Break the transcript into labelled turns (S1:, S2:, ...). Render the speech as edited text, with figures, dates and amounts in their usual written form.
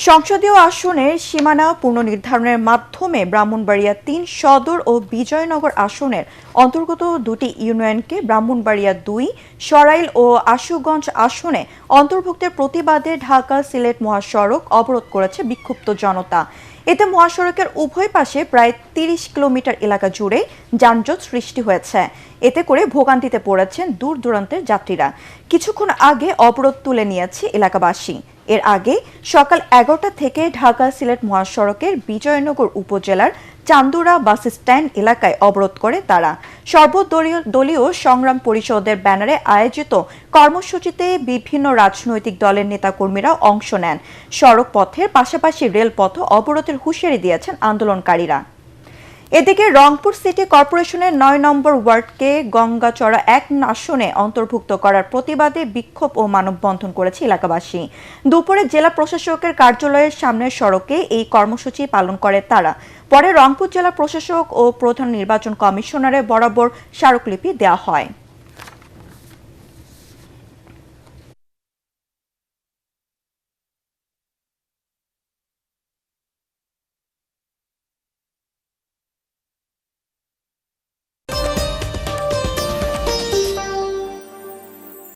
S1: সংসদীয় আসনের সীমানা পুনর্নির্ধারণের মাধ্যমে ব্রাহ্মণবাড়িয়া ৩ সদর ও বিজয়নগর আসনের অন্তর্গত দুটি ইউনিয়নকে ব্রাহ্মণবাড়িয়া ২, সরাইল ও আশুগঞ্জ আসনে অন্তর্ভুক্তের প্রতিবাদে ঢাকা সিলেট মহাসড়ক অবরোধ করেছে বিক্ষুব্ধ জনতা। এতে মহাসড়কের উভয় পাশে প্রায় ৩০ কিলোমিটার এলাকা জুড়ে যানজট সৃষ্টি হয়েছে। এতে করে ভোগান্তিতে পড়েছেন দূর দূরান্তের যাত্রীরা। কিছুক্ষণ আগে অবরোধ তুলে নিয়েছে এলাকাবাসী। এর আগে সকাল ১১টা থেকে ঢাকা সিলেট মহাসড়কের বিজয়নগর উপজেলার চান্দুরা বাস স্ট্যান্ড এলাকায় অবরোধ করে তারা। সর্বদলীয় সংগ্রাম পরিষদের ব্যানারে আয়োজিত কর্মসূচিতে বিভিন্ন রাজনৈতিক দলের নেতাকর্মীরা অংশ নেন। সড়ক পথের পাশাপাশি রেলপথ অবরোধের হুঁশিয়ারি দিয়েছেন আন্দোলনকারীরা। এদিকে রংপুর সিটি কর্পোরেশনের ৯ নম্বর ওয়ার্ডকে গঙ্গাচড়া ১ আসনে অন্তর্ভুক্ত করার প্রতিবাদে বিক্ষোভ ও মানববন্ধন করেছে এলাকাবাসী। দুপুরে জেলা প্রশাসকের কার্যালয়ের সামনের সড়কে এই কর্মসূচি পালন করে তারা। পরে রংপুর জেলা প্রশাসক ও প্রধান নির্বাচন কমিশনারের বরাবর স্মারকলিপি দেওয়া হয়।